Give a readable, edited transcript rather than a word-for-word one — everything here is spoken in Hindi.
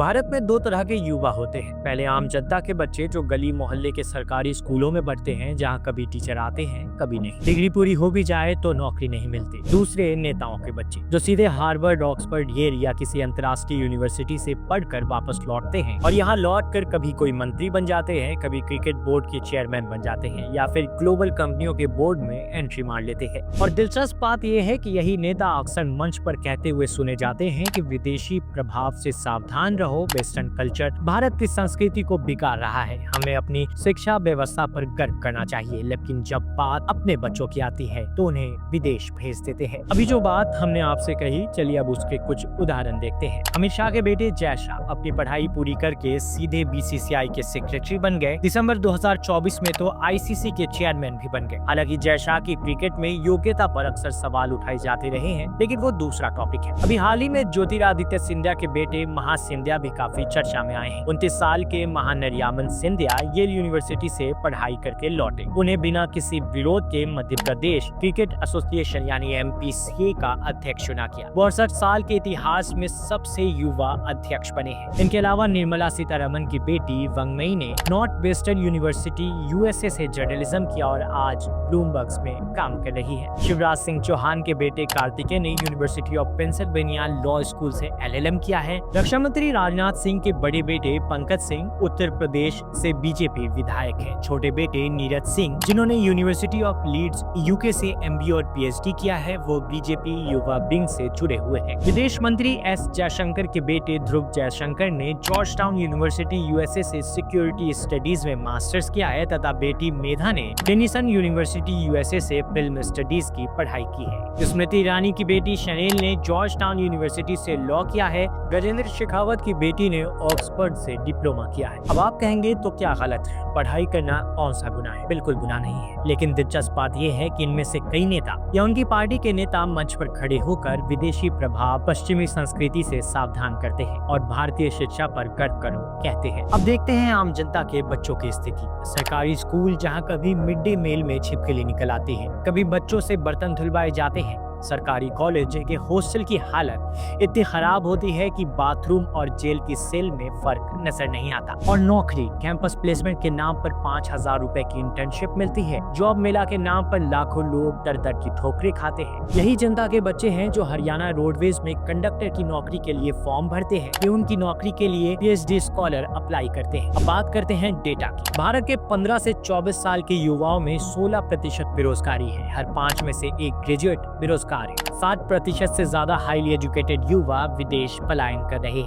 भारत में दो तरह के युवा होते हैं। पहले आम जनता के बच्चे जो गली मोहल्ले के सरकारी स्कूलों में पढ़ते हैं, जहां कभी टीचर आते हैं कभी नहीं, डिग्री पूरी हो भी जाए तो नौकरी नहीं मिलती। दूसरे नेताओं के बच्चे जो सीधे हार्वर्ड, ऑक्सफोर्ड, येल या किसी अंतर्राष्ट्रीय यूनिवर्सिटी से पढ़कर वापस लौटते हैं और यहाँ लौट कर कभी कोई मंत्री बन जाते हैं, कभी क्रिकेट बोर्ड के चेयरमैन बन जाते हैं या फिर ग्लोबल कंपनियों के बोर्ड में एंट्री मार लेते हैं। और दिलचस्प बात यह है कि यही नेता अक्सर मंच पर कहते हुए सुने जाते हैं कि विदेशी प्रभाव से सावधान रहो, वेस्टर्न कल्चर भारत की संस्कृति को बिगाड़ रहा है, हमें अपनी शिक्षा व्यवस्था पर गर्व करना चाहिए। लेकिन जब बात अपने बच्चों की आती है तो उन्हें विदेश भेज देते हैं। अभी जो बात हमने आपसे कही, चलिए अब उसके कुछ उदाहरण देखते हैं। अमित शाह के बेटे जय शाह अपनी पढ़ाई पूरी करके सीधे बीसीसीआई के सेक्रेटरी बन गए। दिसंबर 2024 में तो आईसीसी के चेयरमैन भी बन गए। हालांकि जय शाह की क्रिकेट में योग्यता पर अक्सर सवाल उठाए जाते रहे हैं, लेकिन वो दूसरा टॉपिक है। अभी हाल ही में ज्योतिरादित्य सिंधिया के बेटे महा सिंधिया भी काफी चर्चा में आए हैं। 29 साल के महानरियामन सिंधिया येल यूनिवर्सिटी से पढ़ाई करके लौटे। उन्हें बिना किसी विरोध के मध्य प्रदेश क्रिकेट एसोसिएशन यानी एमपीसीए का अध्यक्ष चुना गया। वो 68 साल के इतिहास में सबसे युवा अध्यक्ष बने हैं। इनके अलावा निर्मला सीतारमन की बेटी वंगमई ने नॉर्थ वेस्टर्न यूनिवर्सिटी यूएसए से जर्नलिज्म किया और आज ब्लूमबर्ग में काम कर रही है। शिवराज सिंह चौहान के बेटे कार्तिकेय ने university of Pennsylvania law school से एलएलएम किया है। रक्षा मंत्री राजनाथ सिंह के बड़े बेटे पंकज सिंह उत्तर प्रदेश से बीजेपी विधायक हैं। छोटे बेटे नीरज सिंह जिन्होंने यूनिवर्सिटी ऑफ लीड्स यूके से एमबीए और पीएचडी किया है, वो बीजेपी युवा विंग से जुड़े हुए हैं। विदेश मंत्री एस जयशंकर के बेटे ध्रुव जयशंकर ने जॉर्ज टाउन यूनिवर्सिटी यूएसए से सिक्योरिटी स्टडीज में मास्टर्स किया है तथा बेटी मेधा ने डेनिसन यूनिवर्सिटी यूएसए से फिल्म स्टडीज की पढ़ाई की है। स्मृति ईरानी की बेटी शनेल ने जॉर्ज टाउन यूनिवर्सिटी से लॉ किया है। गजेंद्र शेखावत की बेटी ने ऑक्सफोर्ड से डिप्लोमा किया है। अब आप कहेंगे तो क्या गलत है, पढ़ाई करना कौन सा गुनाह है? बिल्कुल गुनाह नहीं है। लेकिन दिलचस्प बात यह है कि इनमें से कई नेता या उनकी पार्टी के नेता मंच पर खड़े होकर विदेशी प्रभाव, पश्चिमी संस्कृति से सावधान करते हैं और भारतीय शिक्षा पर गर्व करो कहते हैं। अब देखते हैं आम जनता के बच्चों की स्थिति। सरकारी स्कूल जहाँ कभी मिड डे मील में छिपकली निकल आती है, कभी बच्चों से बर्तन धुलवाए जाते हैं। सरकारी कॉलेज के हॉस्टल की हालत इतनी खराब होती है कि बाथरूम और जेल की सेल में फर्क नजर नहीं आता। और नौकरी कैंपस प्लेसमेंट के नाम पर 5,000 रुपए की इंटर्नशिप मिलती है। जॉब मेला के नाम पर लाखों लोग दर दर की ठोकरें खाते हैं। यही जनता के बच्चे हैं जो हरियाणा रोडवेज में कंडक्टर की नौकरी के लिए फॉर्म भरते हैं। ये उनकी नौकरी के लिए पीएचडी स्कॉलर अप्लाई करते हैं। अब बात करते हैं डेटा की। भारत के 15 से 24 साल के युवाओं में 16% बेरोजगारी है। हर 5 में से एक ग्रेजुएट बेरोजगार 60% से ज्यादा हाईली एजुकेटेड युवा विदेश पलायन कर रहे हैं।